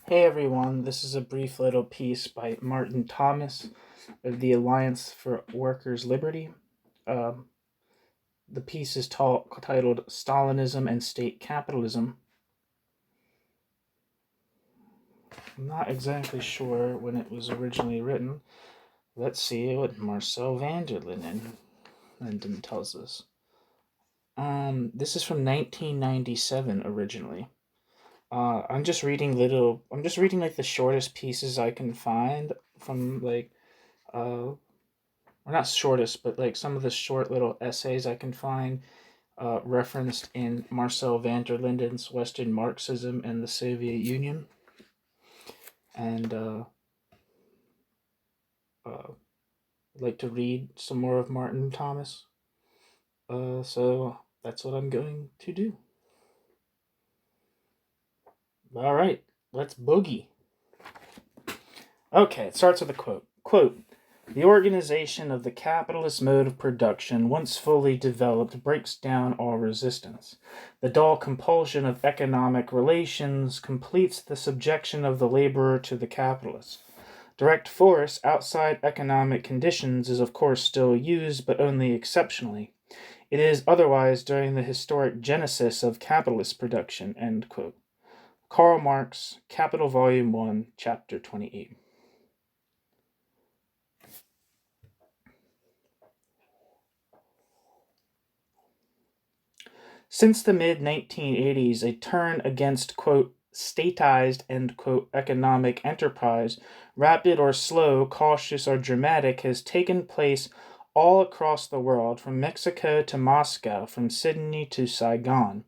Hey everyone, this is a brief little piece by Martin Thomas of the Alliance for Workers' Liberty. Um, the piece is titled Stalinism and State Capitalism. I'm not exactly sure when it was originally written. Let's see what Marcel van der Linden tells us. This is from 1997 originally. I'm just reading like the shortest pieces I can find from uh, or not shortest, but like some of the short little essays I can find referenced in Marcel van der Linden's Western Marxism and the Soviet Union. And I'd like to read some more of Martin Thomas. So that's what I'm going to do. All right, let's boogie. Okay, it starts with a quote. Quote, "The organization of the capitalist mode of production, once fully developed, breaks down all resistance. The dull compulsion of economic relations completes the subjection of the laborer to the capitalist. Direct force outside economic conditions is of course still used, but only exceptionally. It is otherwise during the historic genesis of capitalist production." End quote. Karl Marx, Capital Volume 1, Chapter 28. Since the mid-1980s, a turn against, quote, statized, end quote, economic enterprise, rapid or slow, cautious or dramatic, has taken place all across the world, from Mexico to Moscow, from Sydney to Saigon.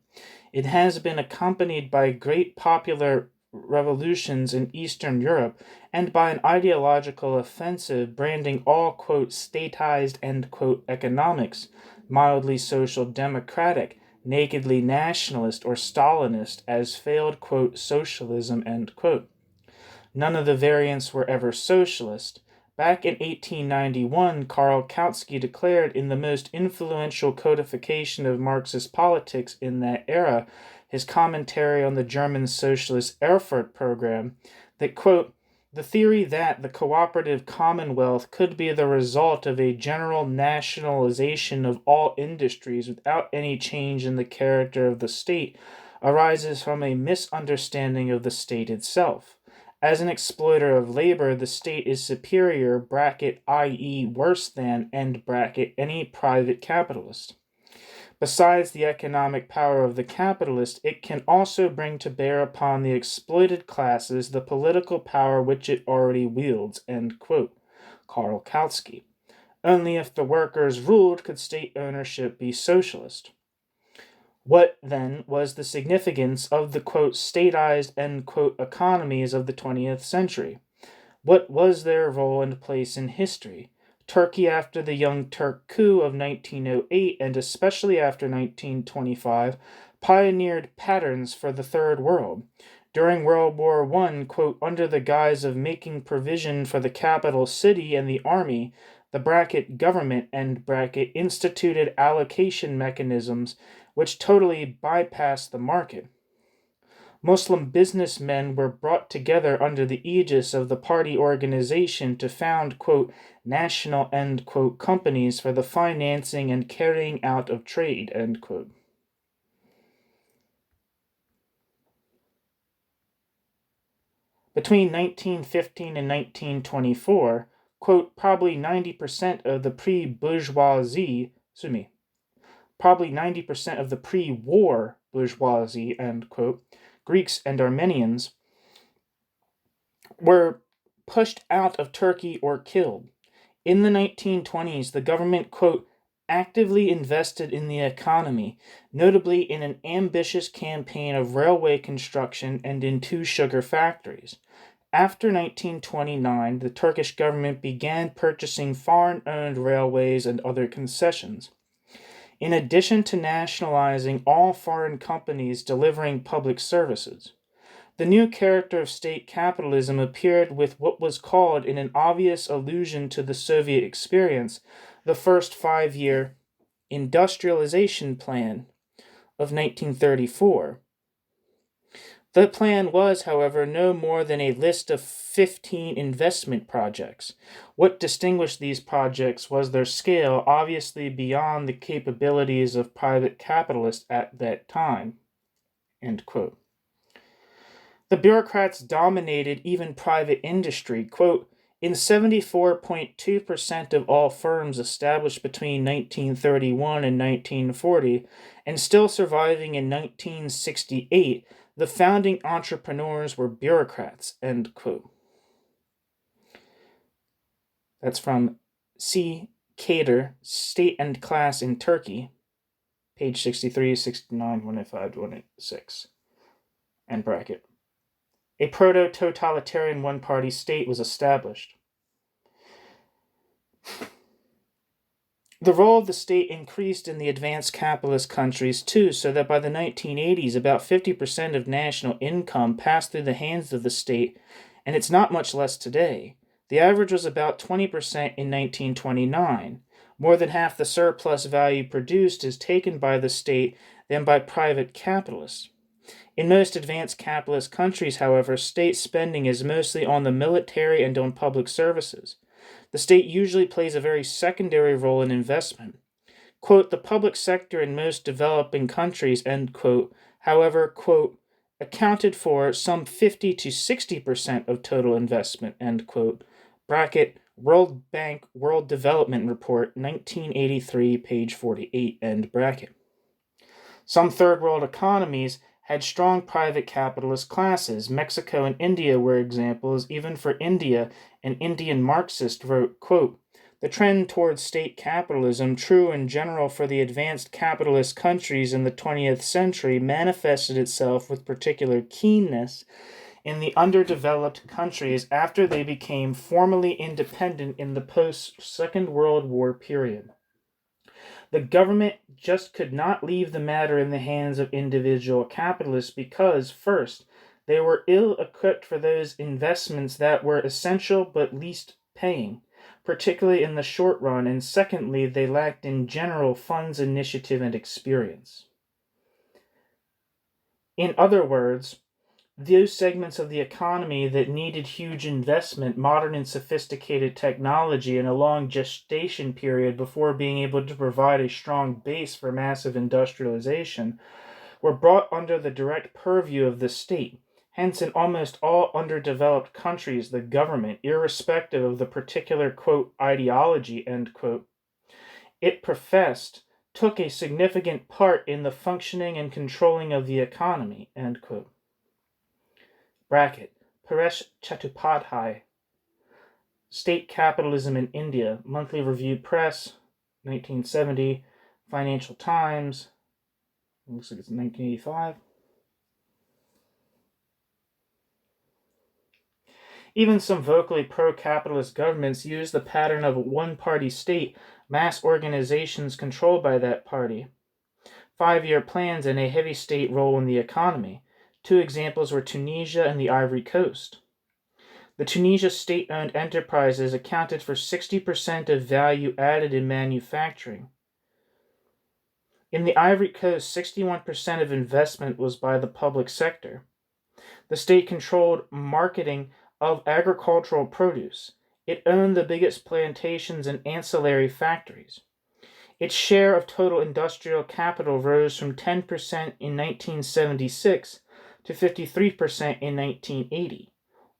It has been accompanied by great popular revolutions in Eastern Europe and by an ideological offensive branding all, quote, statized, end quote, economics, mildly social democratic, nakedly nationalist or Stalinist as failed, quote, socialism, end quote. None of the variants were ever socialist. Back in 1891, Karl Kautsky declared in the most influential codification of Marxist politics in that era, his commentary on the German socialist Erfurt program, that, quote, "The theory that the cooperative commonwealth could be the result of a general nationalization of all industries without any change in the character of the state arises from a misunderstanding of the state itself. As an exploiter of labor, the state is superior, bracket, i.e., worse than, end bracket, any private capitalist. Besides the economic power of the capitalist, it can also bring to bear upon the exploited classes the political power which it already wields." End quote. Karl Kautsky. Only if the workers ruled could state ownership be socialist. What, then, was the significance of the, quote, statized, end quote, economies of the 20th century? What was their role and place in history? Turkey after the Young Turk coup of 1908, and especially after 1925, pioneered patterns for the Third World. During World War I, quote, under the guise of making provision for the capital city and the army, the bracket government, end bracket, instituted allocation mechanisms which totally bypassed the market. Muslim businessmen were brought together under the aegis of the party organization to found, quote, national, end quote, companies for the financing and carrying out of trade, end quote. Between 1915 and 1924, quote, probably 90% of the pre-war bourgeoisie, end quote, Greeks and Armenians, were pushed out of Turkey or killed. In the 1920s, the government, quote, actively invested in the economy, notably in an ambitious campaign of railway construction and in 2 sugar factories. After 1929, the Turkish government began purchasing foreign-owned railways and other concessions. In addition to nationalizing all foreign companies delivering public services, the new character of state capitalism appeared with what was called, in an obvious allusion to the Soviet experience, the first 5-year industrialization plan of 1934. The plan was, however, no more than a list of 15 investment projects. What distinguished these projects was their scale, obviously beyond the capabilities of private capitalists at that time. End quote. The bureaucrats dominated even private industry. Quote, in 74.2% of all firms established between 1931 and 1940, and still surviving in 1968, the founding entrepreneurs were bureaucrats. End quote. That's from C. Cater, State and Class in Turkey, page 63, 69, 105, 106, and bracket. A proto-totalitarian one-party state was established. The role of the state increased in the advanced capitalist countries too, so that by the 1980s, about 50% of national income passed through the hands of the state, and it's not much less today. The average was about 20% in 1929. More than half the surplus value produced is taken by the state than by private capitalists. In most advanced capitalist countries, however, state spending is mostly on the military and on public services. The state usually plays a very secondary role in investment. Quote, the public sector in most developing countries, end quote, however, quote, accounted for some 50 to 60% of total investment, end quote, bracket, World Bank World Development Report, 1983, page 48, end bracket. Some third world economies had strong private capitalist classes. Mexico and India were examples. Even for India, an Indian Marxist wrote, quote, the trend towards state capitalism, true in general for the advanced capitalist countries in the 20th century, manifested itself with particular keenness in the underdeveloped countries after they became formally independent in the post-Second World War period. The government just could not leave the matter in the hands of individual capitalists because, first, they were ill-equipped for those investments that were essential but least paying, particularly in the short run, and secondly, they lacked in general funds, initiative, and experience. In other words, those segments of the economy that needed huge investment, modern and sophisticated technology, and a long gestation period before being able to provide a strong base for massive industrialization, were brought under the direct purview of the state. Hence, in almost all underdeveloped countries, the government, irrespective of the particular, quote, ideology, end quote, it professed, took a significant part in the functioning and controlling of the economy, end quote. Bracket, Paresh Chattopadhyay, State Capitalism in India, Monthly Review Press, 1970, Financial Times, looks like it's 1985. Even some vocally pro-capitalist governments use the pattern of a one-party state, mass organizations controlled by that party, 5-year plans, and a heavy state role in the economy. Two examples were Tunisia and the Ivory Coast. The Tunisia state-owned enterprises accounted for 60% of value added in manufacturing. In the Ivory Coast, 61% of investment was by the public sector. The state controlled marketing of agricultural produce. It owned the biggest plantations and ancillary factories. Its share of total industrial capital rose from 10% in 1976 to 53% in 1980.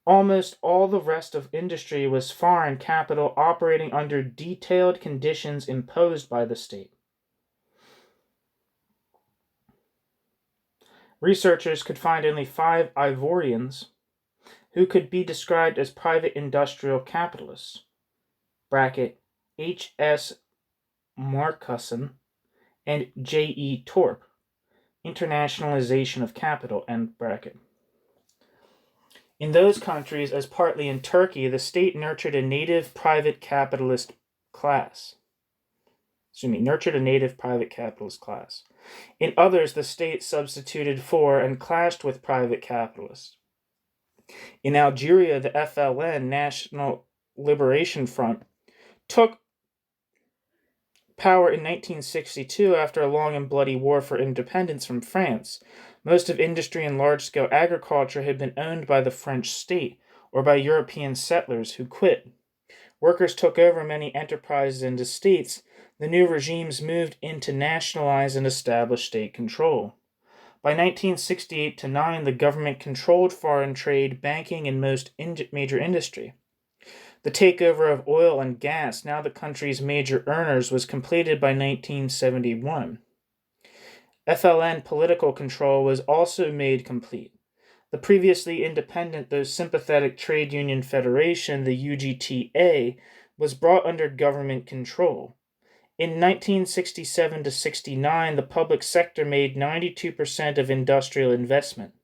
Almost all the rest of industry was foreign capital operating under detailed conditions imposed by the state. Researchers could find only 5 Ivorians who could be described as private industrial capitalists. Bracket, H.S. Marcuson and J.E. Torp. Internationalization of Capital, end bracket. In those countries, as partly in Turkey, the state nurtured a native private capitalist class. Nurtured a native private capitalist class. In others, the state substituted for and clashed with private capitalists. In Algeria, the FLN, National Liberation Front, took power in 1962 after a long and bloody war for independence from France. Most of industry and large-scale agriculture had been owned by the French state or by European settlers who quit. Workers took over many enterprises and estates. The new regimes moved in to nationalize and establish state control. By 1968 to 9, the government controlled foreign trade, banking, and most major industry. The takeover of oil and gas, now the country's major earners, was completed by 1971. FLN political control was also made complete. The previously independent, though sympathetic trade union federation, the UGTA, was brought under government control. In 1967 to 69, the public sector made 92% of industrial investment.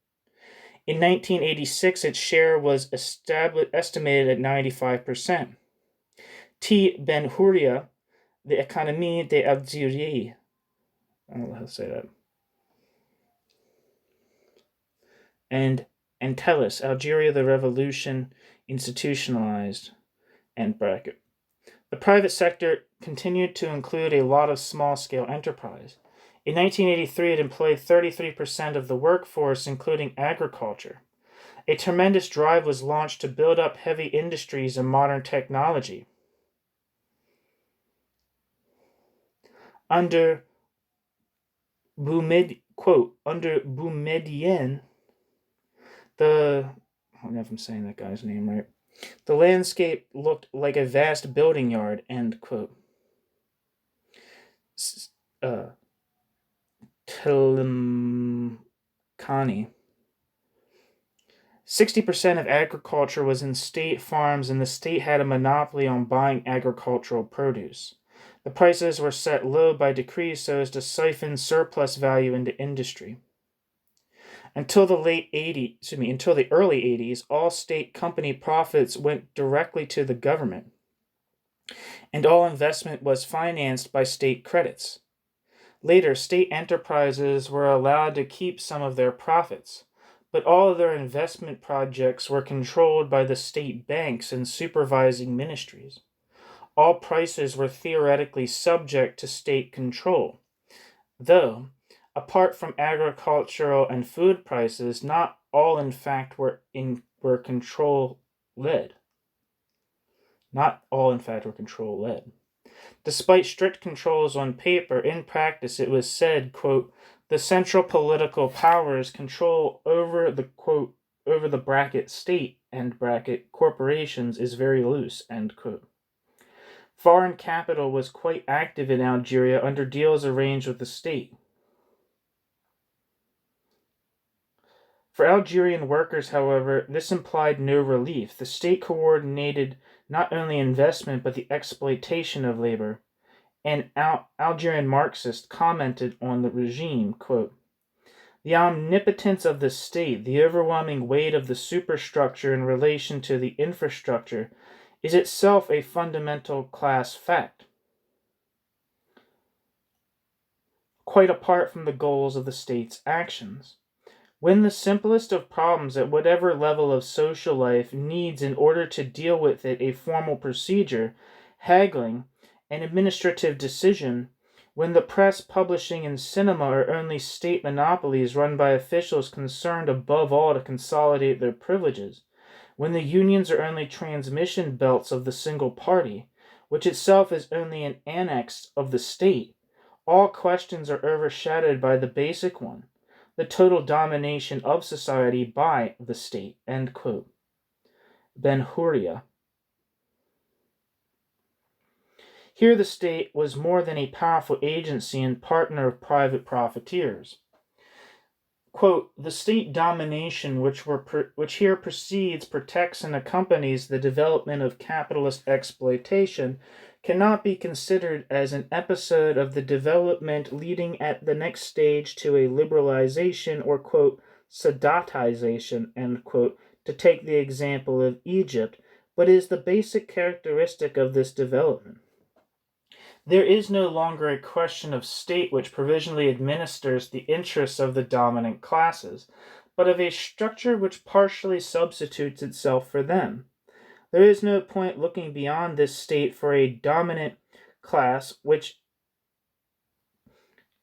In 1986, its share was estimated at 95%. T. Ben Huria, the Économie d'Algérie, I don't know how to say that, and Antelis, Algeria, the Revolution, institutionalized, end bracket. The private sector continued to include a lot of small-scale enterprise. In 1983, it employed 33% of the workforce, including agriculture. A tremendous drive was launched to build up heavy industries and modern technology. Under Boumediene, I don't know if I'm saying that guy's name right, the landscape looked like a vast building yard, end quote. Telemkani. 60% of agriculture was in state farms, and the state had a monopoly on buying agricultural produce. The prices were set low by decree so as to siphon surplus value into industry. Until the early 80s, all state company profits went directly to the government, and all investment was financed by state credits. Later, state enterprises were allowed to keep some of their profits, but all of their investment projects were controlled by the state banks and supervising ministries. All prices were theoretically subject to state control, though, apart from agricultural and food prices, not all in fact were control-led. Not all in fact were control-led. Despite strict controls on paper, in practice it was said, quote, the central political powers control over the, quote, over the bracket state, end bracket, corporations is very loose, end quote. Foreign capital was quite active in Algeria under deals arranged with the state. For Algerian workers, however, this implied no relief. The state coordinated not only investment but the exploitation of labor. An Algerian Marxist commented on the regime, quote, the omnipotence of the state, the overwhelming weight of the superstructure in relation to the infrastructure, is itself a fundamental class fact, quite apart from the goals of the state's actions. When the simplest of problems at whatever level of social life needs, in order to deal with it, a formal procedure, haggling, an administrative decision, when the press, publishing, and cinema are only state monopolies run by officials concerned above all to consolidate their privileges, when the unions are only transmission belts of the single party, which itself is only an annex of the state, all questions are overshadowed by the basic one, the total domination of society by the state, end quote. Ben Huria. Here the state was more than a powerful agency and partner of private profiteers. Quote, the state domination which here precedes, protects, and accompanies the development of capitalist exploitation cannot be considered as an episode of the development leading at the next stage to a liberalization or, quote, Sadatization, end quote, to take the example of Egypt, but is the basic characteristic of this development. There is no longer a question of state which provisionally administers the interests of the dominant classes, but of a structure which partially substitutes itself for them. There is no point looking beyond this state for a dominant class which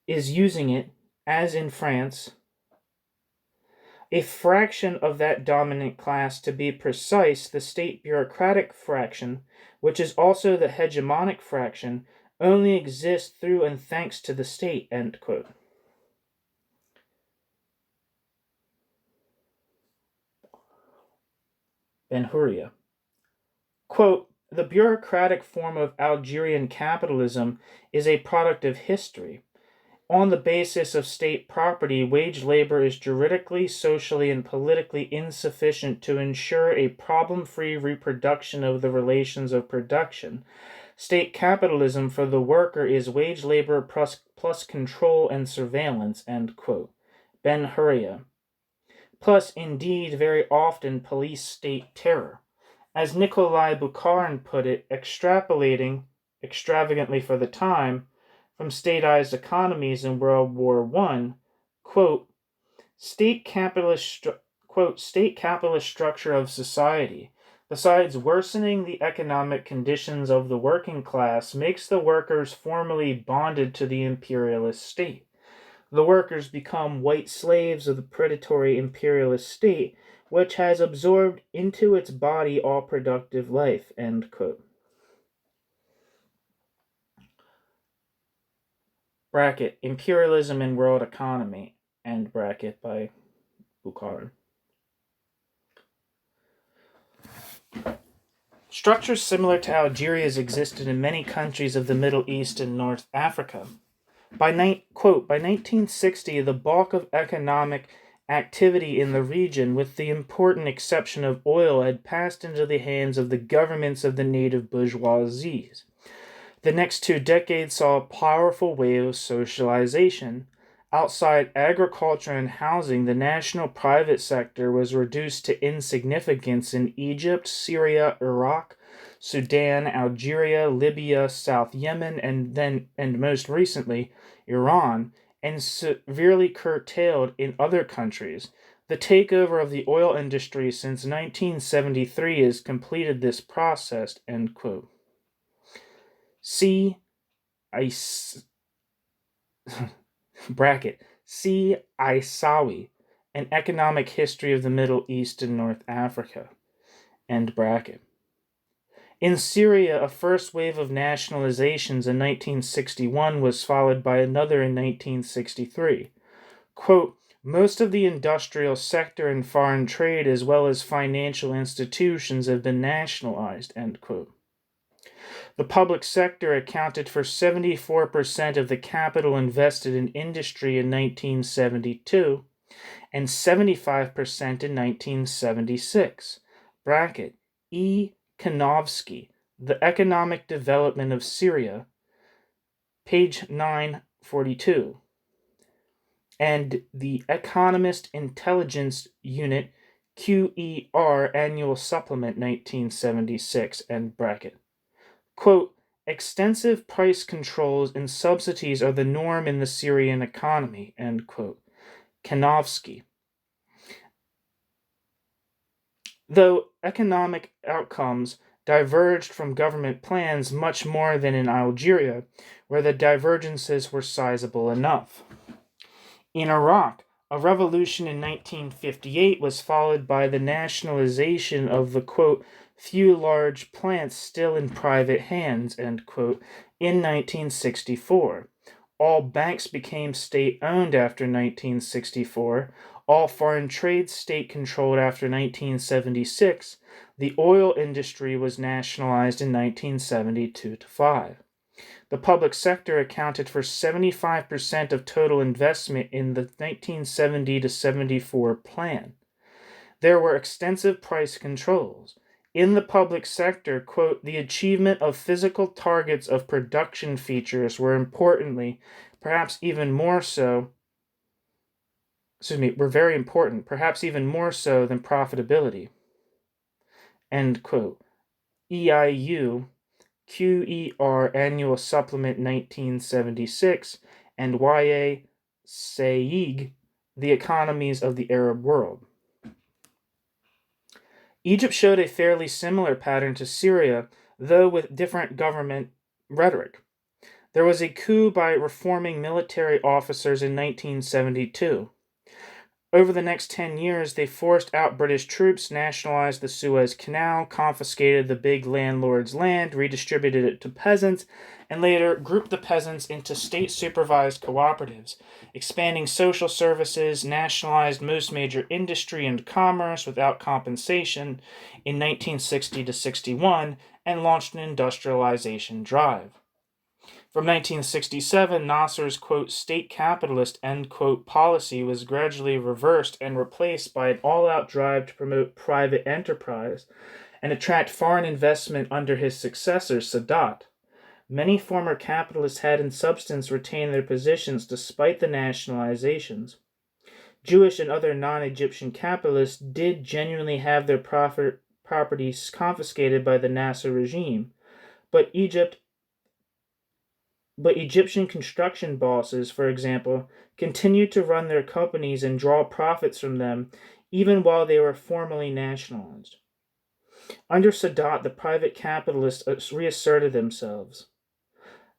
is using it, as in France, A fraction of that dominant class, to be precise, the state bureaucratic fraction, which is also the hegemonic fraction, only exists through and thanks to the state, end quote. Ben-Hurria. Quote, the bureaucratic form of Algerian capitalism is a product of history. On the basis of state property, wage labor is juridically, socially, and politically insufficient to ensure a problem-free reproduction of the relations of production. State capitalism for the worker is wage labor plus control and surveillance, end quote. Ben-Hurria. Plus, indeed, very often police state terror. As Nikolai Bukharin put it, extrapolating, extravagantly for the time, from statized economies in World War I, quote, state capitalist structure of society, besides worsening the economic conditions of the working class, makes the workers formally bonded to the imperialist state. The workers become white slaves of the predatory imperialist state, which has absorbed into its body all productive life, end quote. Bracket, Imperialism and World Economy, end bracket, by Bukharin. Structures similar to Algeria's existed in many countries of the Middle East and North Africa. By 1960, the bulk of economic activity in the region, with the important exception of oil, had passed into the hands of the governments of the native bourgeoisies. The next 2 decades saw a powerful wave of socialization. Outside agriculture and housing, the national private sector was reduced to insignificance in Egypt, Syria, Iraq, Sudan, Algeria, Libya, South Yemen, and most recently, Iran, and severely curtailed in other countries. The takeover of the oil industry since 1973 has completed this process, end quote. C. Isawi, An Economic History of the Middle East and North Africa, end bracket. In Syria, a first wave of nationalizations in 1961 was followed by another in 1963. Quote, most of the industrial sector and foreign trade as well as financial institutions have been nationalized, end quote. The public sector accounted for 74% of the capital invested in industry in 1972 and 75% in 1976. Bracket, E. Kanovsky, The Economic Development of Syria, page 942, and the Economist Intelligence Unit, QER, Annual Supplement, 1976, end bracket. Quote, extensive price controls and subsidies are the norm in the Syrian economy, end quote. Kanovsky. Though economic outcomes diverged from government plans much more than in Algeria, where the divergences were sizable enough. In Iraq, a revolution in 1958 was followed by the nationalization of the, quote, few large plants still in private hands, end quote, in 1964. All banks became state-owned after 1964. All foreign trade state-controlled after 1976. The oil industry was nationalized in 1972-5. The public sector accounted for 75% of total investment in the 1970-74 plan. There were extensive price controls. In the public sector, quote, the achievement of physical targets of production features were very important, perhaps even more so than profitability, end quote. EIU, QER, Annual Supplement, 1976, and YA Saig, The Economies of the Arab World. Egypt showed a fairly similar pattern to Syria, though with different government rhetoric. There was a coup by reforming military officers in 1972. Over the next 10 years, they forced out British troops, nationalized the Suez Canal, confiscated the big landlord's land, redistributed it to peasants, and later grouped the peasants into state-supervised cooperatives, expanding social services, nationalized most major industry and commerce without compensation in 1960 to 61, and launched an industrialization drive. From 1967, Nasser's, quote, state capitalist, end quote, policy was gradually reversed and replaced by an all-out drive to promote private enterprise and attract foreign investment under his successor, Sadat. Many former capitalists had in substance retained their positions despite the nationalizations. Jewish and other non-Egyptian capitalists did genuinely have their properties confiscated by the Nasser regime, but Egyptian construction bosses, for example, continued to run their companies and draw profits from them even while they were formally nationalized. Under Sadat, the private capitalists reasserted themselves.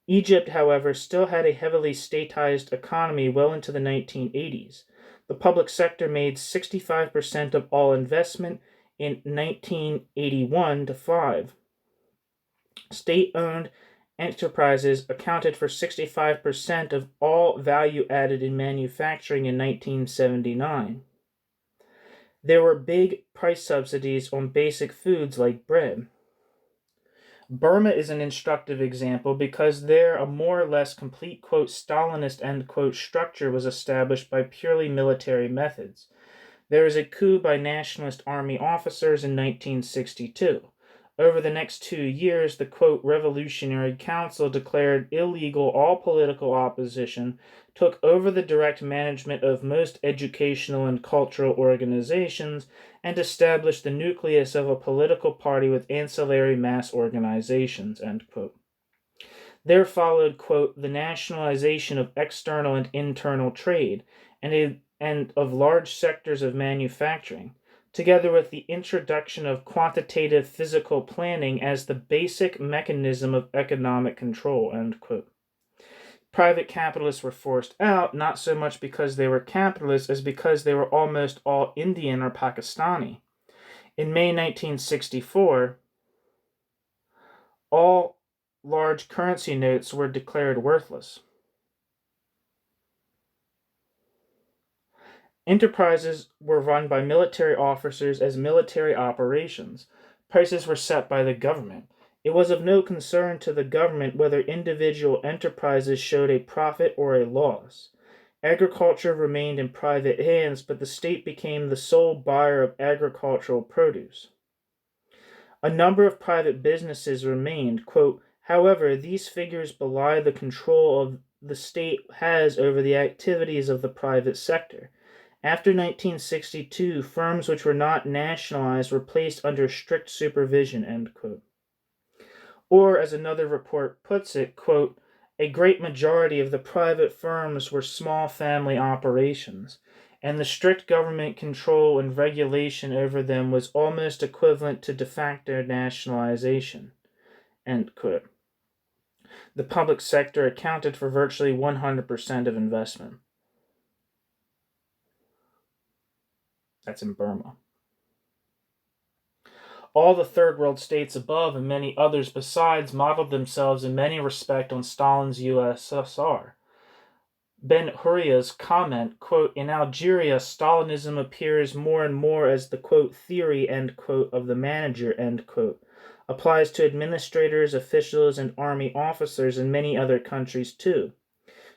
Egypt, however, still had a heavily statized economy well into the 1980s. The public sector made 65% of all investment in 1981 to 5. State-owned enterprises accounted for 65% of all value added in manufacturing in 1979. There were big price subsidies on basic foods like bread. Burma is an instructive example because there a more or less complete, quote, Stalinist, end quote, structure was established by purely military methods. There was a coup by nationalist army officers in 1962. Over the next 2 years, the, quote, Revolutionary Council declared illegal all political opposition, took over the direct management of most educational and cultural organizations, and established the nucleus of a political party with ancillary mass organizations, end quote. There followed, quote, the nationalization of external and internal trade, and of large sectors of manufacturing, together with the introduction of quantitative physical planning as the basic mechanism of economic control, end quote. Private capitalists were forced out, not so much because they were capitalists as because they were almost all Indian or Pakistani. In May 1964, all large currency notes were declared worthless. Enterprises were run by military officers as military operations. Prices were set by the government. It was of no concern to the government whether individual enterprises showed a profit or a loss. Agriculture remained in private hands, but the state became the sole buyer of agricultural produce. A number of private businesses remained, quote, however, these figures belie the control of the state has over the activities of the private sector. After 1962, firms which were not nationalized were placed under strict supervision, end quote. Or, as another report puts it, quote, a great majority of the private firms were small family operations, and the strict government control and regulation over them was almost equivalent to de facto nationalization, end quote. The public sector accounted for virtually 100% of investment. That's in Burma. All the third world states above and many others besides modeled themselves in many respects on Stalin's USSR. Ben Huria's comment, quote, in Algeria, Stalinism appears more and more as the, quote, theory, end quote, of the manager, end quote, applies to administrators, officials, and army officers in many other countries too.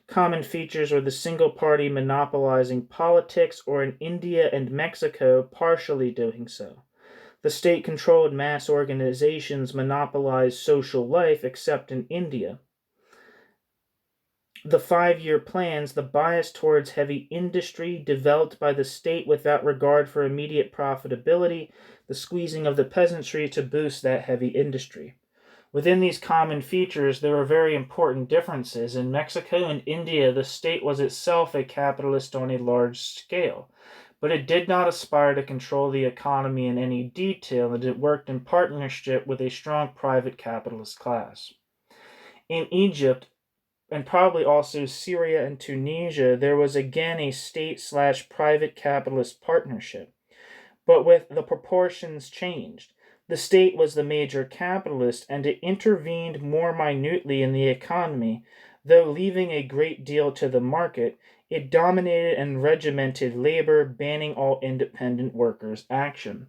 Common features were the single party monopolizing politics, or in India and Mexico partially doing so. The state-controlled mass organizations monopolized social life, except in India. The 5-year plans, the bias towards heavy industry developed by the state without regard for immediate profitability, the squeezing of the peasantry to boost that heavy industry. Within these common features, there were very important differences. In Mexico and India, the state was itself a capitalist on a large scale, but it did not aspire to control the economy in any detail, and it worked in partnership with a strong private capitalist class. In Egypt, and probably also Syria and Tunisia, there was again a state/private capitalist partnership, but with the proportions changed. The state was the major capitalist, and it intervened more minutely in the economy, though leaving a great deal to the market. It dominated and regimented labor, banning all independent workers' action.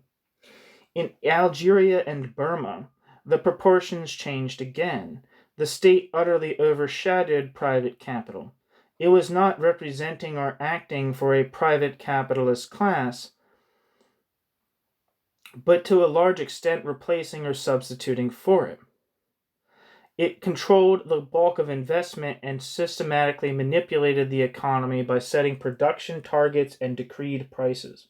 In Algeria and Burma, the proportions changed again. The state utterly overshadowed private capital. It was not representing or acting for a private capitalist class, but to a large extent replacing or substituting for it. It controlled the bulk of investment and systematically manipulated the economy by setting production targets and decreed prices.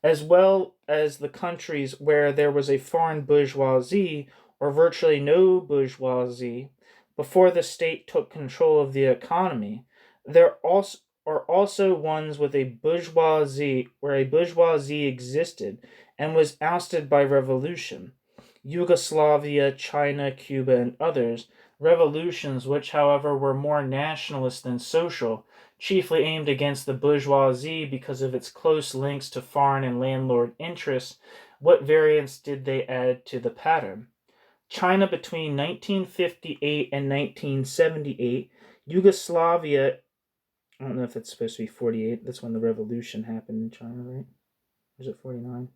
As well as the countries where there was a foreign bourgeoisie or virtually no bourgeoisie before the state took control of the economy, there are also ones with a bourgeoisie where a bourgeoisie existed and was ousted by revolution. Yugoslavia, China, Cuba, and others, revolutions which, however, were more nationalist than social, chiefly aimed against the bourgeoisie because of its close links to foreign and landlord interests. What variants did they add to the pattern? China between 1958 and 1978, Yugoslavia, I don't know if it's supposed to be 48, that's when the revolution happened in China, right? Or is it 49?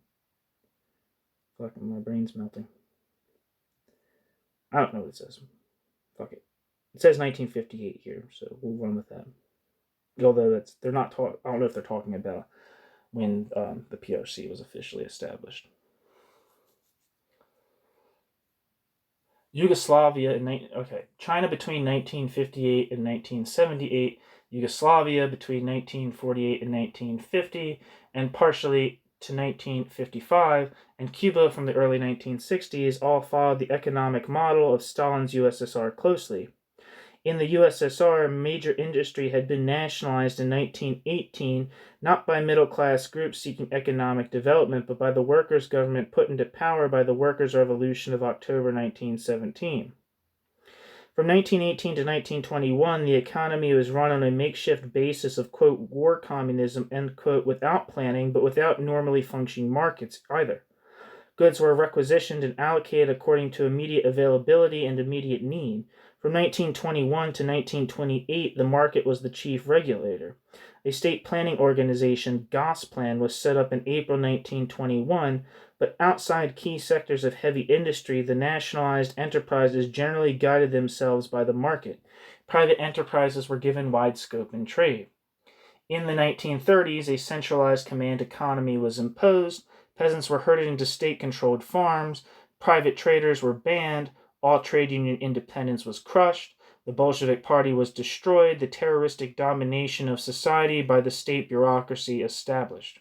Fucking my brain's melting. I don't know what it says. Fuck it. It says 1958 here, so we'll run with that. Although they're not I don't know if they're talking about when the PRC was officially established. Yugoslavia China between 1958 and 1978, Yugoslavia between 1948 and 1950, and partially to 1955, and Cuba from the early 1960s all followed the economic model of Stalin's USSR closely. In the USSR, major industry had been nationalized in 1918, not by middle-class groups seeking economic development, but by the workers' government put into power by the Workers' Revolution of October 1917. From 1918 to 1921, the economy was run on a makeshift basis of, quote, war communism, end quote, without planning, but without normally functioning markets either. Goods were requisitioned and allocated according to immediate availability and immediate need. From 1921 to 1928, the market was the chief regulator. A state planning organization, Gosplan, was set up in April 1921, but outside key sectors of heavy industry, the nationalized enterprises generally guided themselves by the market. Private enterprises were given wide scope in trade. In the 1930s, a centralized command economy was imposed. Peasants were herded into state-controlled farms. Private traders were banned. All trade union independence was crushed. The Bolshevik Party was destroyed. The terroristic domination of society by the state bureaucracy established.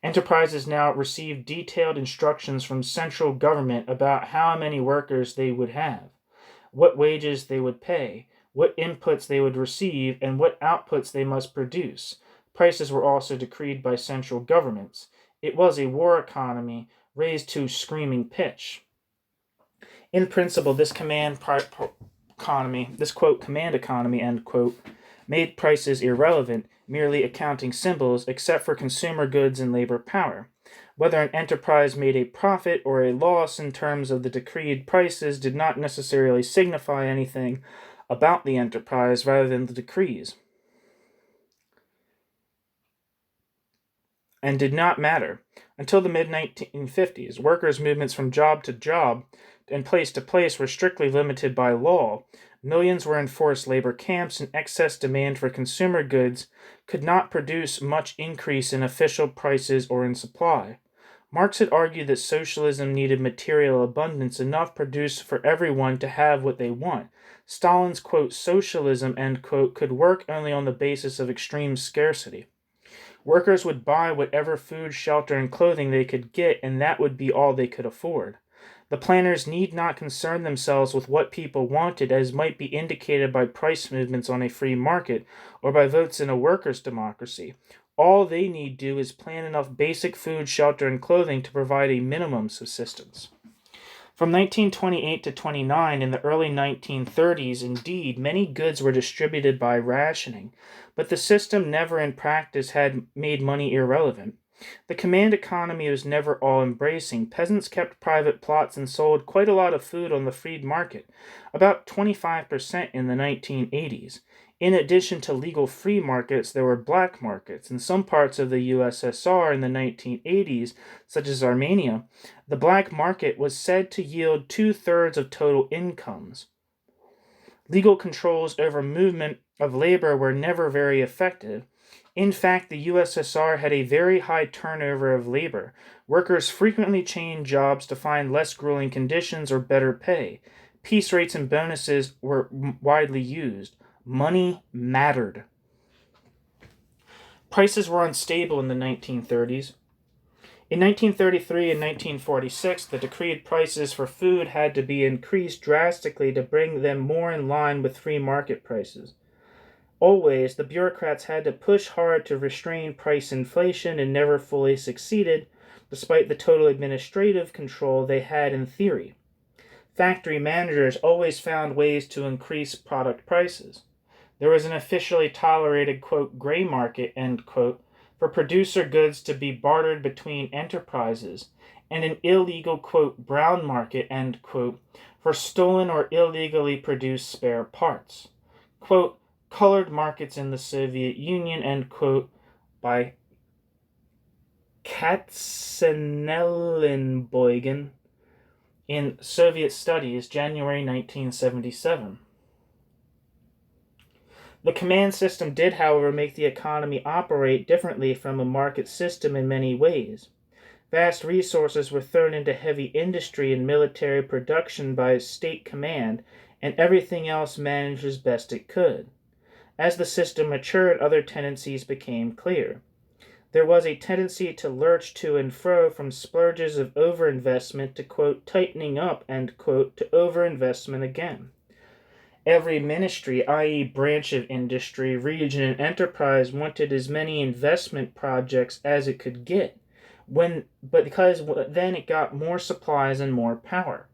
Enterprises now received detailed instructions from central government about how many workers they would have, what wages they would pay, what inputs they would receive, and what outputs they must produce. Prices were also decreed by central governments. It was a war economy raised to screaming pitch. In principle, this command economy, this quote command economy, end quote, made prices irrelevant, merely accounting symbols, except for consumer goods and labor power. Whether an enterprise made a profit or a loss in terms of the decreed prices did not necessarily signify anything about the enterprise rather than the decrees, and did not matter. Until the mid-1950s, workers' movements from job to job and place to place were strictly limited by law. Millions were in forced labor camps, and excess demand for consumer goods could not produce much increase in official prices or in supply. Marx had argued that socialism needed material abundance, enough produced for everyone to have what they want. Stalin's, quote, socialism, end quote, could work only on the basis of extreme scarcity. Workers would buy whatever food, shelter, and clothing they could get, and that would be all they could afford. The planners need not concern themselves with what people wanted, as might be indicated by price movements on a free market or by votes in a workers' democracy. All they need do is plan enough basic food, shelter, and clothing to provide a minimum subsistence. From 1928 to 29, in the early 1930s, indeed, many goods were distributed by rationing, but the system never in practice had made money irrelevant. The command economy was never all-embracing. Peasants kept private plots and sold quite a lot of food on the freed market, about 25% in the 1980s. In addition to legal free markets, there were black markets. In some parts of the USSR in the 1980s, such as Armenia, the black market was said to yield 2/3 of total incomes. Legal controls over movement of labor were never very effective. In fact, the USSR had a very high turnover of labor. Workers frequently changed jobs to find less grueling conditions or better pay. Piece rates and bonuses were widely used. Money mattered. Prices were unstable in the 1930s. In 1933 and 1946, the decreed prices for food had to be increased drastically to bring them more in line with free market prices. Always, the bureaucrats had to push hard to restrain price inflation and never fully succeeded, despite the total administrative control they had in theory. Factory managers always found ways to increase product prices. There was an officially tolerated, quote, gray market, end quote, for producer goods to be bartered between enterprises, and an illegal, quote, brown market, end quote, for stolen or illegally produced spare parts. Quote, colored markets in the Soviet Union, end quote, by Katzenelnbogen in Soviet Studies, January 1977. The command system did, however, make the economy operate differently from a market system in many ways. Vast resources were thrown into heavy industry and military production by state command, and everything else managed as best it could. As the system matured, other tendencies became clear. There was a tendency to lurch to and fro from splurges of overinvestment to, quote, tightening up, end quote, to overinvestment again. Every ministry, i.e. branch of industry, region, and enterprise wanted as many investment projects as it could get, because then it got more supplies and more power.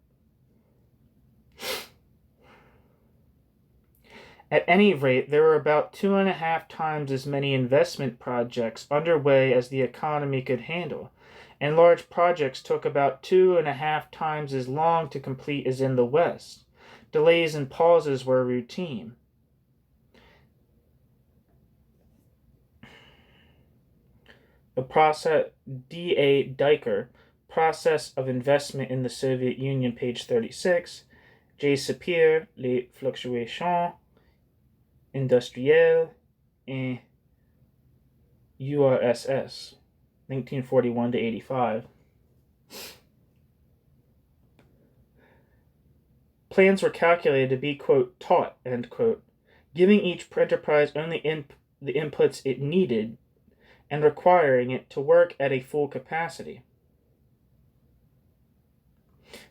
At any rate, there were about 2.5 times as many investment projects underway as the economy could handle, and large projects took about 2.5 times as long to complete as in the West. Delays and pauses were routine. The process, D.A. Diker, Process of Investment in the Soviet Union, page 36, J. Sapir, Les Fluctuations Industrielles in URSS, 1941 to 85. Plans were calculated to be, quote, taught, end quote, giving each enterprise only the inputs it needed and requiring it to work at a full capacity.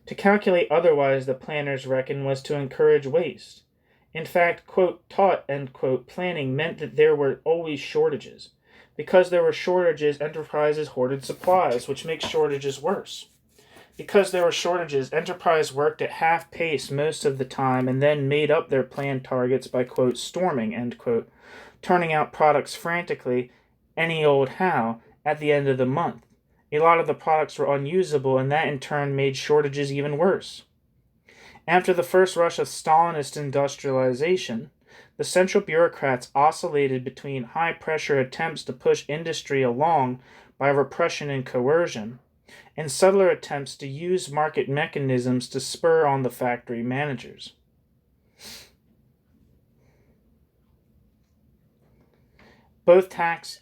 To calculate otherwise, the planners reckoned, was to encourage waste. In fact, quote, taught, end quote, planning meant that there were always shortages. Because there were shortages, enterprises hoarded supplies, which makes shortages worse. Because there were shortages, enterprise worked at half pace most of the time and then made up their planned targets by, quote, storming, end quote, turning out products frantically, any old how, at the end of the month. A lot of the products were unusable, and that in turn made shortages even worse. After the first rush of Stalinist industrialization, the central bureaucrats oscillated between high-pressure attempts to push industry along by repression and coercion, and subtler attempts to use market mechanisms to spur on the factory managers. Both tactics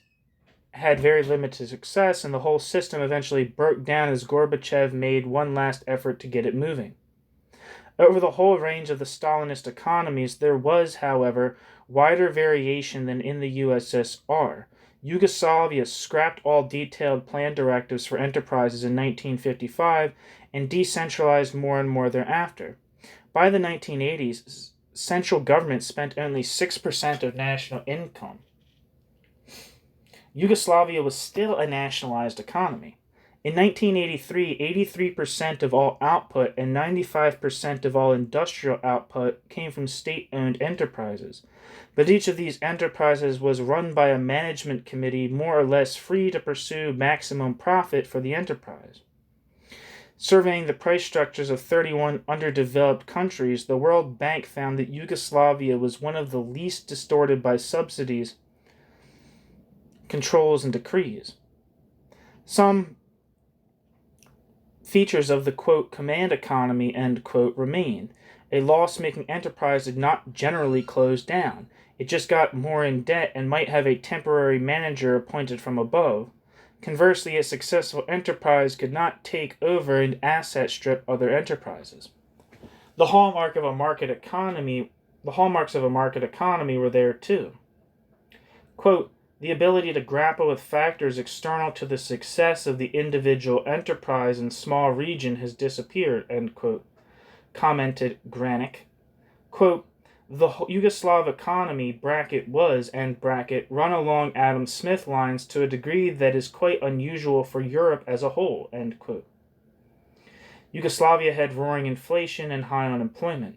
had very limited success, and the whole system eventually broke down as Gorbachev made one last effort to get it moving. Over the whole range of the Stalinist economies, there was, however, wider variation than in the USSR. Yugoslavia scrapped all detailed plan directives for enterprises in 1955 and decentralized more and more thereafter. By the 1980s, central government spent only 6% of national income. Yugoslavia was still a nationalized economy. In 1983, 83% of all output and 95% of all industrial output came from state-owned enterprises. But each of these enterprises was run by a management committee more or less free to pursue maximum profit for the enterprise. Surveying the price structures of 31 underdeveloped countries, the World Bank found that Yugoslavia was one of the least distorted by subsidies, controls, and decrees. Some features of the, quote, command economy, end quote, remained. A loss-making enterprise did not generally close down. It just got more in debt and might have a temporary manager appointed from above. Conversely, a successful enterprise could not take over and asset strip other enterprises. The hallmarks of a market economy were there too. Quote, the ability to grapple with factors external to the success of the individual enterprise in small region has disappeared, end quote, commented Granick. Quote, the Yugoslav economy, was, run along Adam Smith lines to a degree that is quite unusual for Europe as a whole, end quote. Yugoslavia had roaring inflation and high unemployment.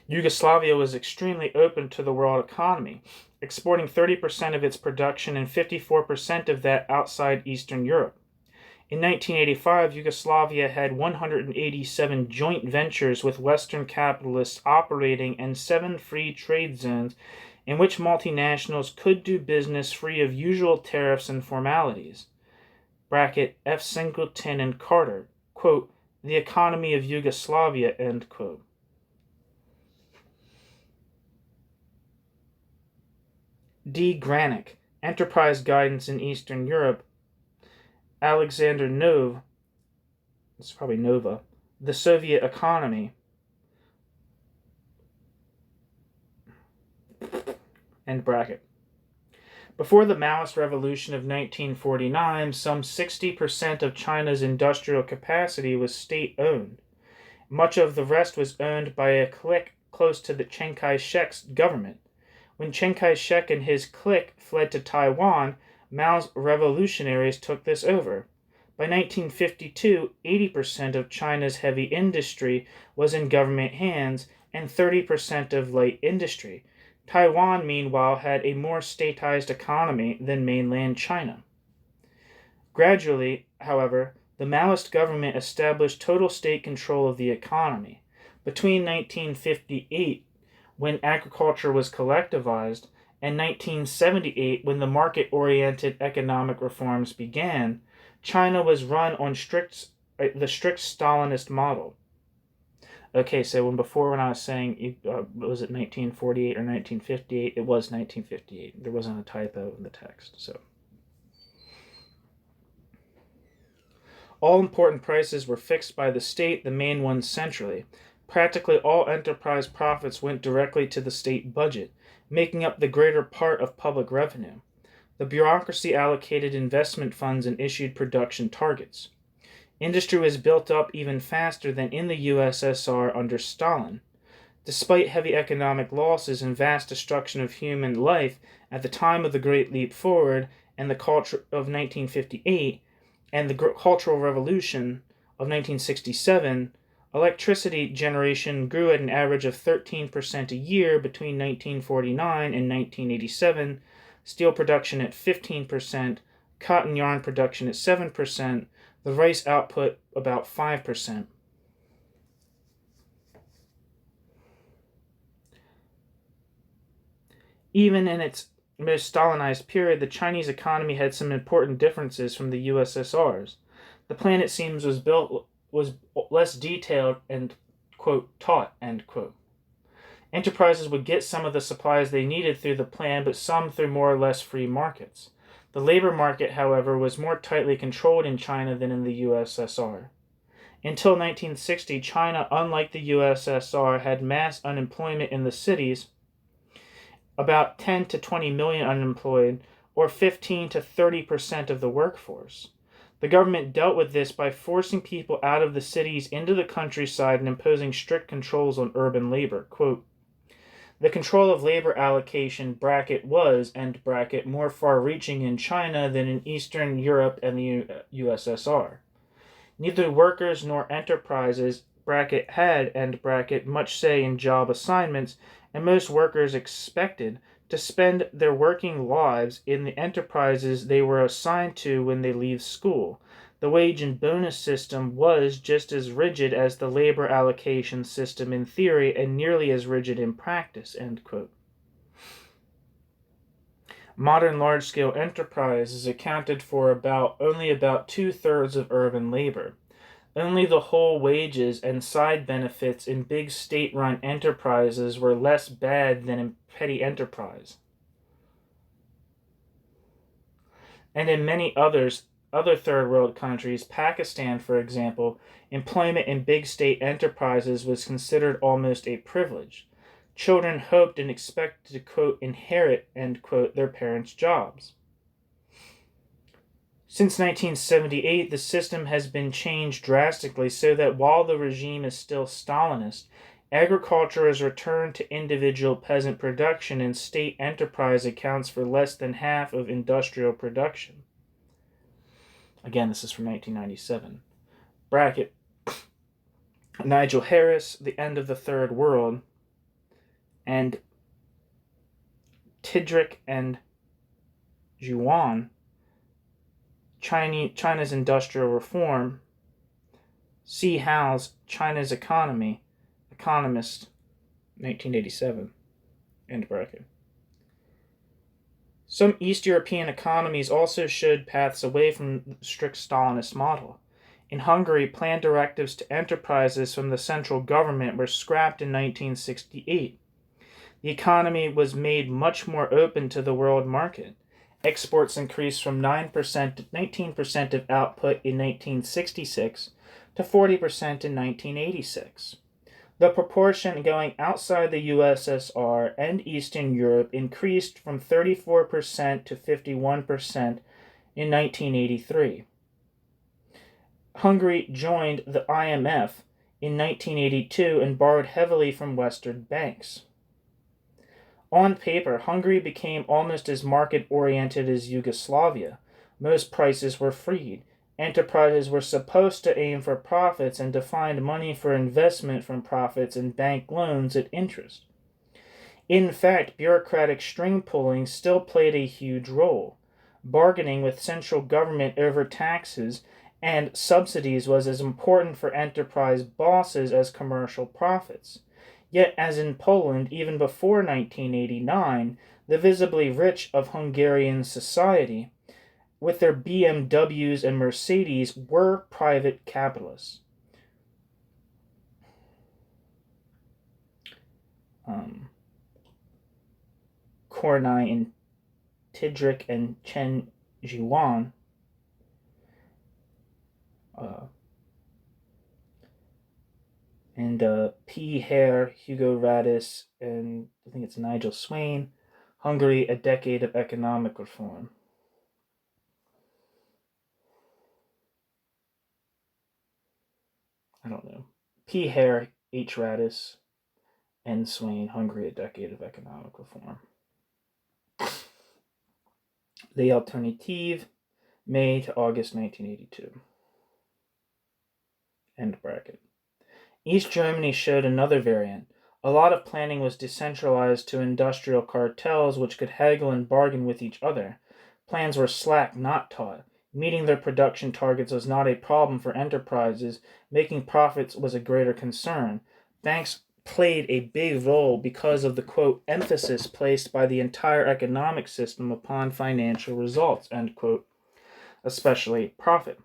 Yugoslavia was extremely open to the world economy, exporting 30% of its production and 54% of that outside Eastern Europe. In 1985, Yugoslavia had 187 joint ventures with Western capitalists operating and 7 free trade zones in which multinationals could do business free of usual tariffs and formalities. F. Singleton and Carter, quote, the economy of Yugoslavia, end quote. D. Granick, Enterprise Guidance in Eastern Europe, Alexander Nova, it's probably Nova, The Soviet Economy, end bracket. Before the Maoist Revolution of 1949, some 60% of China's industrial capacity was state-owned. Much of the rest was owned by a clique close to the Chiang Kai-shek's government. When Chiang Kai-shek and his clique fled to Taiwan, Mao's revolutionaries took this over. By 1952, 80% of China's heavy industry was in government hands and 30% of light industry. Taiwan, meanwhile, had a more statized economy than mainland China. Gradually, however, the Maoist government established total state control of the economy. Between 1958, when agriculture was collectivized, and 1978, when the market-oriented economic reforms began, China was run on the strict Stalinist model. Okay, so when I was saying, was it 1948 or 1958? It was 1958. There wasn't a typo in the text, so. All important prices were fixed by the state, the main ones centrally. Practically all enterprise profits went directly to the state budget, making up the greater part of public revenue. The bureaucracy allocated investment funds and issued production targets. Industry was built up even faster than in the USSR under Stalin. Despite heavy economic losses and vast destruction of human life at the time of the Great Leap Forward and the culture of 1958 and the Cultural Revolution of 1967, electricity generation grew at an average of 13% a year between 1949 and 1987, steel production at 15%, cotton yarn production at 7%, the rice output about 5%. Even in its most Stalinized period, the Chinese economy had some important differences from the USSR's. The plan, it seems, was less detailed and, quote, taught, end quote. Enterprises would get some of the supplies they needed through the plan, but some through more or less free markets. The labor market, however, was more tightly controlled in China than in the USSR. Until 1960, China, unlike the USSR, had mass unemployment in the cities, about 10 to 20 million unemployed, or 15 to 30% of the workforce. The government dealt with this by forcing people out of the cities into the countryside and imposing strict controls on urban labor. Quote, The control of labor allocation was more far-reaching in China than in Eastern Europe and the USSR. Neither workers nor enterprises had much say in job assignments, and most workers expected to spend their working lives in the enterprises they were assigned to when they leave school. The wage and bonus system was just as rigid as the labor allocation system in theory and nearly as rigid in practice. End quote. Modern large-scale enterprises accounted for only about 2/3 of urban labor. Only the whole wages and side benefits in big state-run enterprises were less bad than in petty enterprise. And in many other third world countries, Pakistan, for example, employment in big state enterprises was considered almost a privilege. Children hoped and expected to, quote, inherit, end quote, their parents' jobs. Since 1978, the system has been changed drastically so that while the regime is still Stalinist, agriculture has returned to individual peasant production and state enterprise accounts for less than half of industrial production. Again, this is from 1997. Bracket. Nigel Harris, The End of the Third World, and Tidrick and Yvan, China's Industrial Reform, C. Howes, China's Economy, Economist, 1987, end bracket. Some East European economies also showed paths away from the strict Stalinist model. In Hungary, plan directives to enterprises from the central government were scrapped in 1968. The economy was made much more open to the world market. Exports increased from 9% to 19% of output in 1966 to 40% in 1986. The proportion going outside the USSR and Eastern Europe increased from 34% to 51% in 1983. Hungary joined the IMF in 1982 and borrowed heavily from Western banks. On paper, Hungary became almost as market-oriented as Yugoslavia. Most prices were freed. Enterprises were supposed to aim for profits and to find money for investment from profits and bank loans at interest. In fact, bureaucratic string-pulling still played a huge role. Bargaining with central government over taxes and subsidies was as important for enterprise bosses as commercial profits. Yet, as in Poland, even before 1989, the visibly rich of Hungarian society, with their BMWs and Mercedes, were private capitalists. Kornai and Tidrick and Chen Jiwan and P. Hare, Hugo Radis, and I think it's Nigel Swain, Hungary, A Decade of Economic Reform. I don't know. P. Hare, H. Radis, and Swain, Hungary, A Decade of Economic Reform. The Alternative, May to August 1982. End bracket. East Germany showed another variant. A lot of planning was decentralized to industrial cartels which could haggle and bargain with each other. Plans were slack, not taut. Meeting their production targets was not a problem for enterprises. Making profits was a greater concern. Banks played a big role because of the, quote, emphasis placed by the entire economic system upon financial results, end quote, especially profit.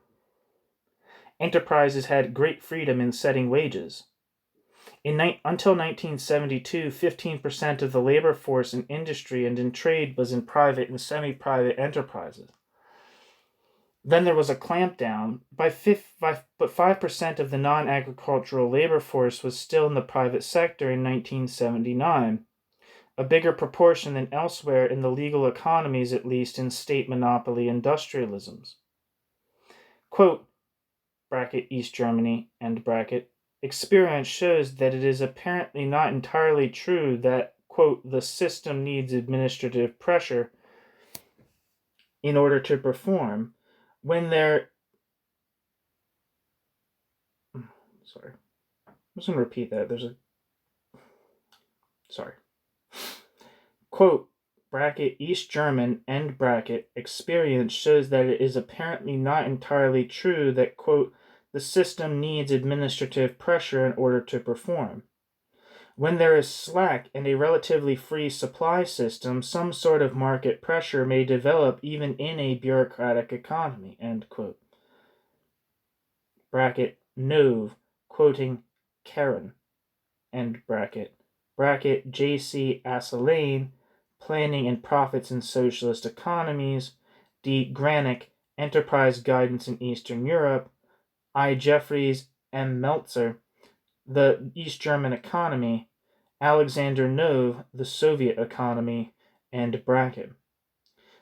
Enterprises had great freedom in setting wages. Until 1972, 15% of the labor force in industry and in trade was in private and semi-private enterprises. Then there was a clampdown, but 5% of the non-agricultural labor force was still in the private sector in 1979, a bigger proportion than elsewhere in the legal economies, at least in state monopoly industrialisms. Quote, bracket East Germany, end bracket, experience shows that it is apparently not entirely true that, quote, the system needs administrative pressure in order to perform, when there... Sorry. I'm just going to repeat that. Sorry. Quote, bracket, East German, end bracket, experience shows that it is apparently not entirely true that, quote, the system needs administrative pressure in order to perform. When there is slack and a relatively free supply system, some sort of market pressure may develop even in a bureaucratic economy, end quote. Bracket, Nove, quoting Karen, end bracket. Bracket, J.C. Asselane, Planning and Profits in Socialist Economies, D. Granick, Enterprise Guidance in Eastern Europe, I. Jeffries, M. Meltzer, The East German Economy, Alexander Nove, The Soviet Economy, and bracket.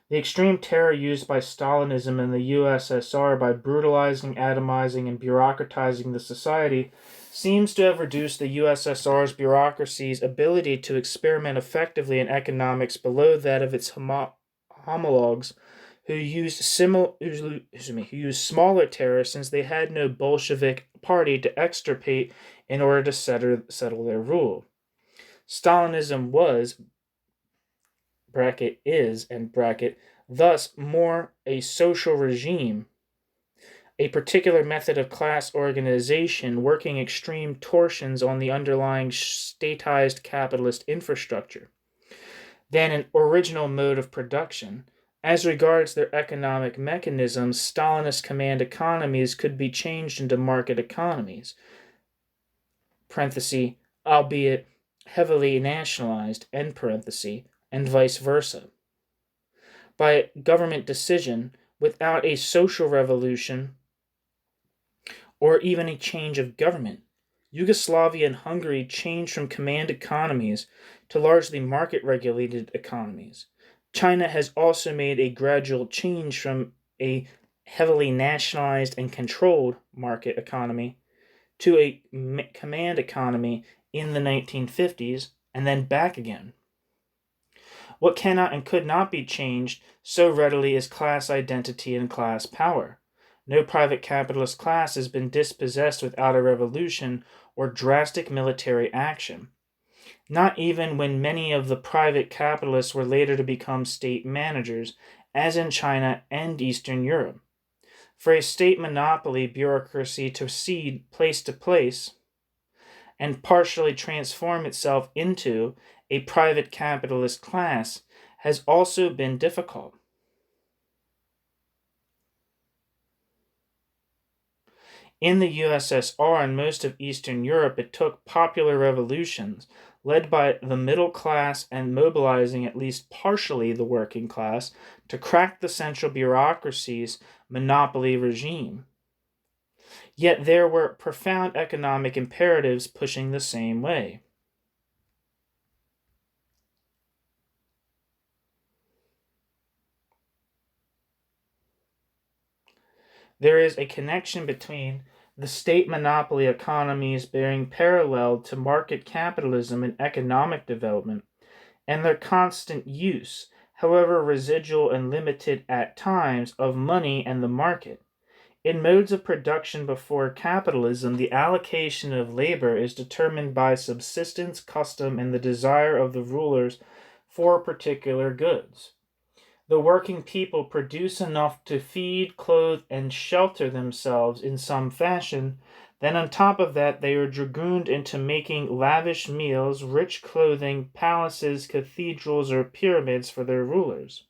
The extreme terror used by Stalinism in the USSR by brutalizing, atomizing, and bureaucratizing the society seems to have reduced the USSR's bureaucracy's ability to experiment effectively in economics below that of its homologues who used smaller terror, since they had no Bolshevik party to extirpate in order to settle their rule. Stalinism was, bracket, is, and bracket, thus more a social regime, a particular method of class organization working extreme torsions on the underlying statized capitalist infrastructure, than an original mode of production. As regards their economic mechanisms, Stalinist command economies could be changed into market economies, parenthesis, albeit heavily nationalized, end parenthesis, and vice versa, by government decision without a social revolution or even a change of government. Yugoslavia and Hungary changed from command economies to largely market-regulated economies. China has also made a gradual change from a heavily nationalized and controlled market economy to a command economy in the 1950s, and then back again. What cannot and could not be changed so readily is class identity and class power. No private capitalist class has been dispossessed without a revolution or drastic military action, not even when many of the private capitalists were later to become state managers, as in China and Eastern Europe. For a state monopoly bureaucracy to cede place to place and partially transform itself into a private capitalist class has also been difficult. In the USSR and most of Eastern Europe, it took popular revolutions led by the middle class and mobilizing at least partially the working class to crack the central bureaucracy's monopoly regime. Yet there were profound economic imperatives pushing the same way. There is a connection between the state monopoly economies bearing parallel to market capitalism and economic development, and their constant use, however residual and limited at times, of money and the market. In modes of production before capitalism, the allocation of labor is determined by subsistence, custom, and the desire of the rulers for particular goods. The working people produce enough to feed, clothe, and shelter themselves in some fashion. Then on top of that, they are dragooned into making lavish meals, rich clothing, palaces, cathedrals, or pyramids for their rulers.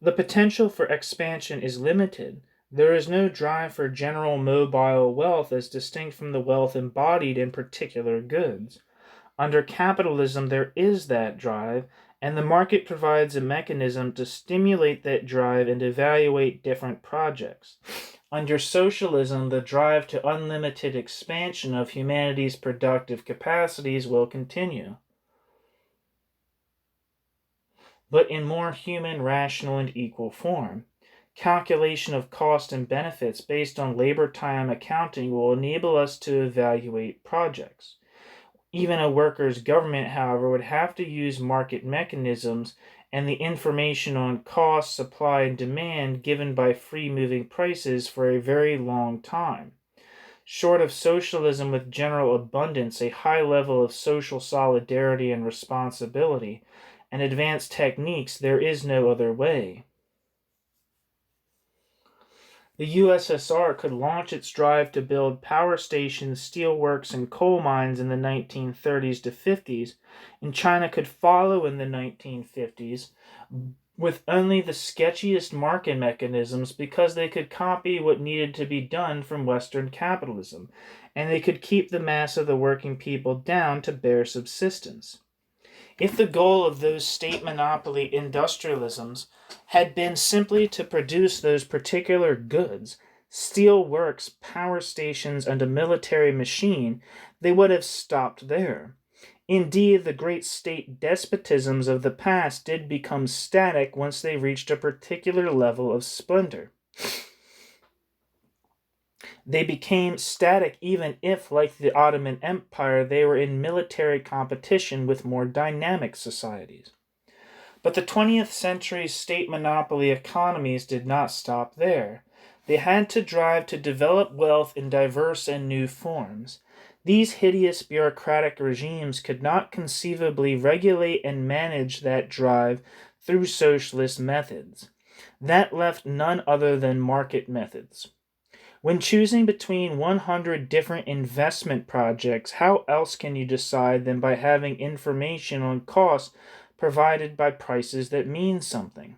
The potential for expansion is limited. There is no drive for general mobile wealth as distinct from the wealth embodied in particular goods. Under capitalism, there is that drive, and the market provides a mechanism to stimulate that drive and evaluate different projects. Under socialism, the drive to unlimited expansion of humanity's productive capacities will continue, but in more human, rational, and equal form. calculation of cost and benefits based on labor time accounting will enable us to evaluate projects. Even a workers' government, however, would have to use market mechanisms and the information on cost, supply, and demand given by free-moving prices for a very long time. Short of socialism with general abundance, a high level of social solidarity and responsibility, and advanced techniques, there is no other way. The USSR could launch its drive to build power stations, steelworks, and coal mines in the 1930s to 50s, and China could follow in the 1950s with only the sketchiest market mechanisms because they could copy what needed to be done from Western capitalism, and they could keep the mass of the working people down to bare subsistence. If the goal of those state monopoly industrialisms had been simply to produce those particular goods, steel works, power stations, and a military machine, they would have stopped there. Indeed, the great state despotisms of the past did become static once they reached a particular level of splendor. They became static even if, like the Ottoman Empire, they were in military competition with more dynamic societies. But the 20th century's state monopoly economies did not stop there. They had to drive to develop wealth in diverse and new forms. These hideous bureaucratic regimes could not conceivably regulate and manage that drive through socialist methods. That left none other than market methods. When choosing between 100 different investment projects, how else can you decide than by having information on costs provided by prices that mean something?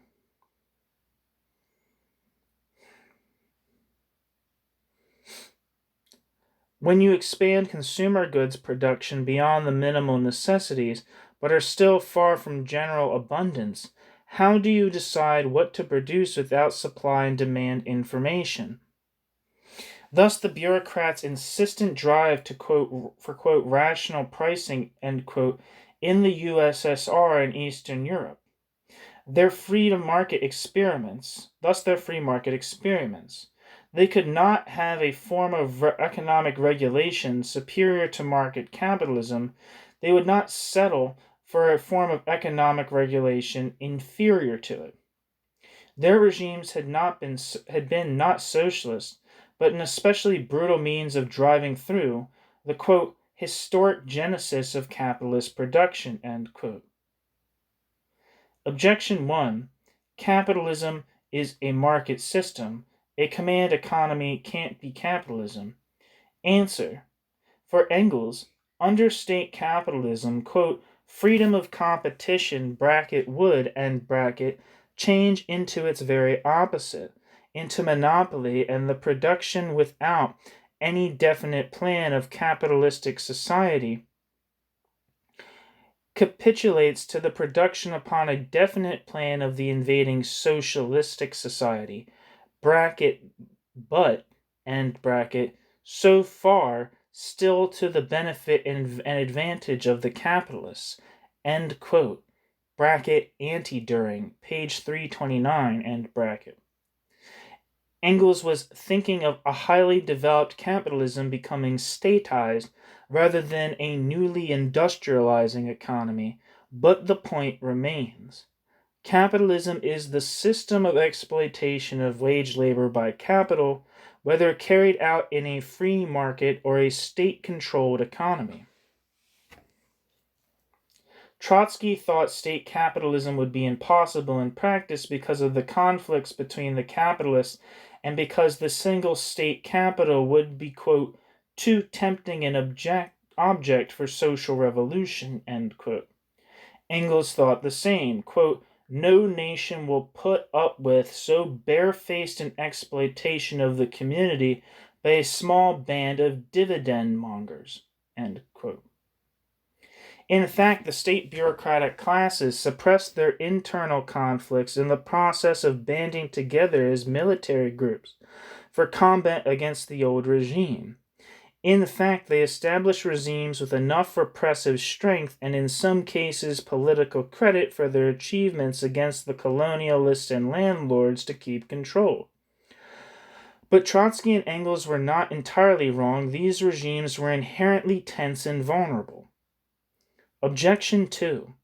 When you expand consumer goods production beyond the minimal necessities, but are still far from general abundance, how do you decide what to produce without supply and demand information? Thus, the bureaucrats' insistent drive to quote, rational pricing, end quote, in the USSR and Eastern Europe. Their free market experiments. They could not have a form of economic regulation superior to market capitalism. They would not settle for a form of economic regulation inferior to it. Their regimes had been not socialist, but an especially brutal means of driving through the, quote, historic genesis of capitalist production, end quote. Objection 1. Capitalism is a market system. A command economy can't be capitalism. Answer. For Engels, under state capitalism, quote, freedom of competition, would, end bracket, change into its very opposite, into monopoly and the production without any definite plan of capitalistic society capitulates to the production upon a definite plan of the invading socialistic society, but, end bracket, so far still to the benefit and advantage of the capitalists, end quote, anti-Düring, page 329, end bracket. Engels was thinking of a highly developed capitalism becoming statized rather than a newly industrializing economy, but the point remains. Capitalism is the system of exploitation of wage labor by capital, whether carried out in a free market or a state-controlled economy. Trotsky thought state capitalism would be impossible in practice because of the conflicts between the capitalists and because the single state capital would be, quote, too tempting an object for social revolution, end quote. Engels thought the same, quote, no nation will put up with so barefaced an exploitation of the community by a small band of dividend mongers, end quote. In fact, the state bureaucratic classes suppressed their internal conflicts in the process of banding together as military groups for combat against the old regime. In fact, they established regimes with enough repressive strength and in some cases political credit for their achievements against the colonialists and landlords to keep control. But Trotsky and Engels were not entirely wrong. These regimes were inherently tense and vulnerable. Objection 2.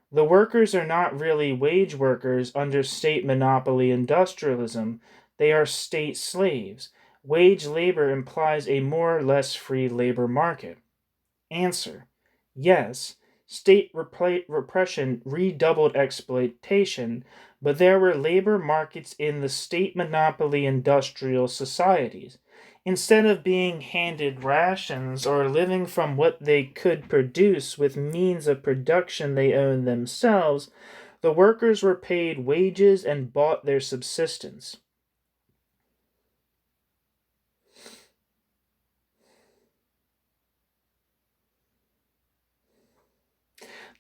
The workers are not really wage workers under state monopoly industrialism. They are state slaves. Wage labor implies a more or less free labor market. Answer: yes, state repression redoubled exploitation, but there were labor markets in the state monopoly industrial societies. Instead of being handed rations or living from what they could produce with means of production they owned themselves, the workers were paid wages and bought their subsistence.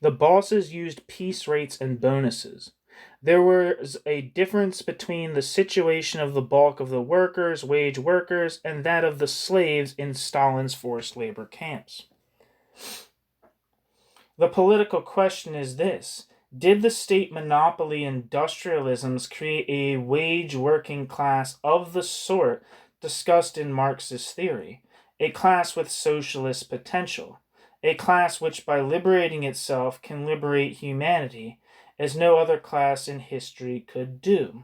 The bosses used piece rates and bonuses. There was a difference between the situation of the bulk of the workers, wage workers, and that of the slaves in Stalin's forced labor camps. The political question is this: did the state monopoly industrialisms create a wage working class of the sort discussed in Marxist theory, a class with socialist potential, a class which by liberating itself can liberate humanity, as no other class in history could do?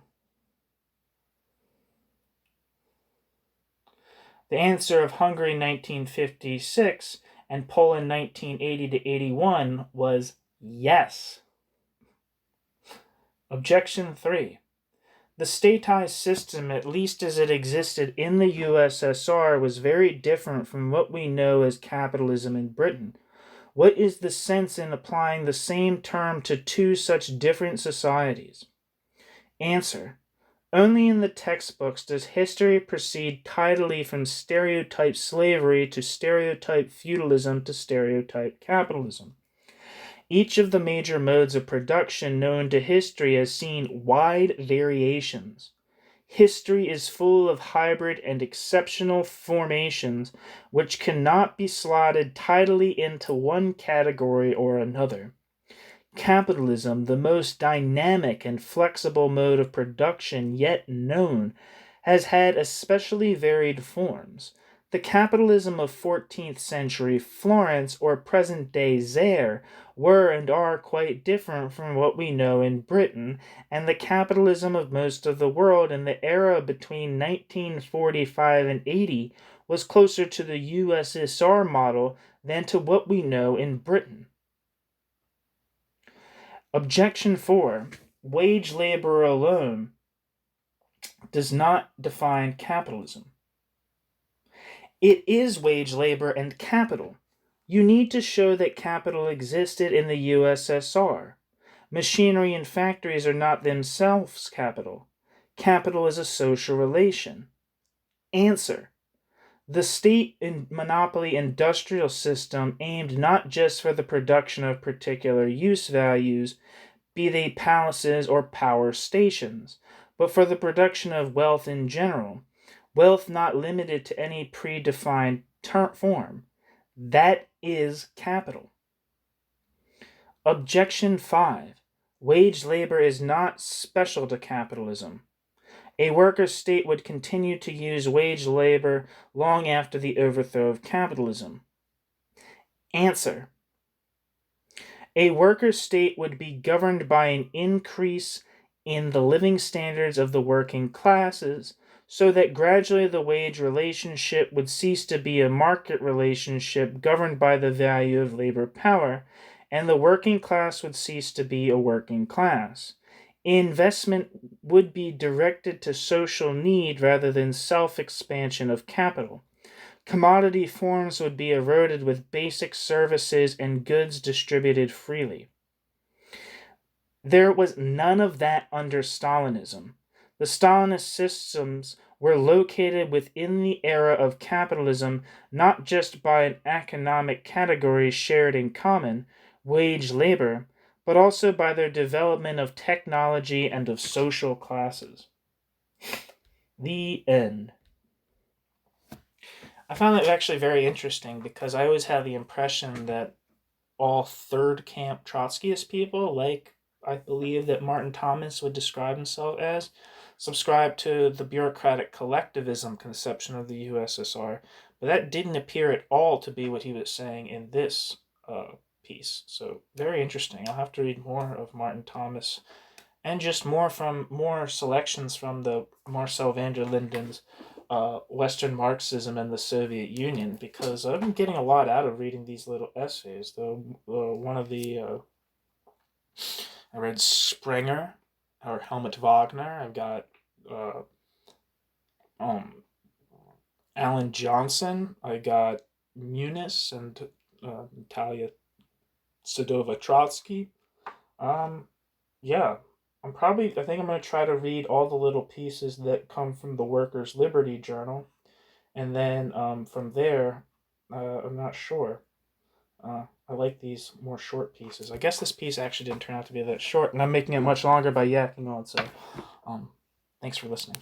The answer of Hungary 1956 and Poland 1980 to 81 was yes. Objection 3. The statized system, at least as it existed in the USSR, was very different from what we know as capitalism in Britain. What is the sense in applying the same term to two such different societies? Answer: only in the textbooks does history proceed tidily from stereotype slavery to stereotype feudalism to stereotype capitalism. Each of the major modes of production known to history has seen wide variations. History is full of hybrid and exceptional formations which cannot be slotted tidily into one category or another. Capitalism, the most dynamic and flexible mode of production yet known, has had especially varied forms. The capitalism of 14th century Florence or present-day Zaire were and are quite different from what we know in Britain, and the capitalism of most of the world in the era between 1945 and 80 was closer to the USSR model than to what we know in Britain. Objection 4. Wage labor alone does not define capitalism. It is wage labor and capital. You need to show that capital existed in the USSR. Machinery and factories are not themselves capital. Capital is a social relation. Answer: the state monopoly industrial system aimed not just for the production of particular use values, be they palaces or power stations, but for the production of wealth in general, wealth not limited to any predefined form. That is capital. Objection 5. Wage labor is not special to capitalism. A worker state would continue to use wage labor long after the overthrow of capitalism. Answer: a worker state would be governed by an increase in the living standards of the working classes, so that gradually the wage relationship would cease to be a market relationship governed by the value of labor power, and the working class would cease to be a working class. Investment would be directed to social need rather than self-expansion of capital. Commodity forms would be eroded with basic services and goods distributed freely. There was none of that under Stalinism. The Stalinist systems were located within the era of capitalism not just by an economic category shared in common, wage labor, but also by their development of technology and of social classes. The end. I found it actually very interesting because I always had the impression that all third camp Trotskyist people, like I believe that Martin Thomas would describe himself as, subscribe to the bureaucratic collectivism conception of the USSR. But that didn't appear at all to be what he was saying in this piece. So very interesting. I'll have to read more of Martin Thomas and just more selections from the Marcel van der Linden's Western Marxism and the Soviet Union, because I've been getting a lot out of reading these little essays. One of the I read Springer or Helmut Wagner. I've got uh, um, Alan Johnson. I got Muniz and Natalia Sadova Trotsky. Um, yeah, I think I'm going to try to read all the little pieces that come from the Workers' Liberty Journal. And then from there, I'm not sure. I like these more short pieces. I guess this piece actually didn't turn out to be that short, and I'm making it much longer by yakking on. So, um, thanks for listening.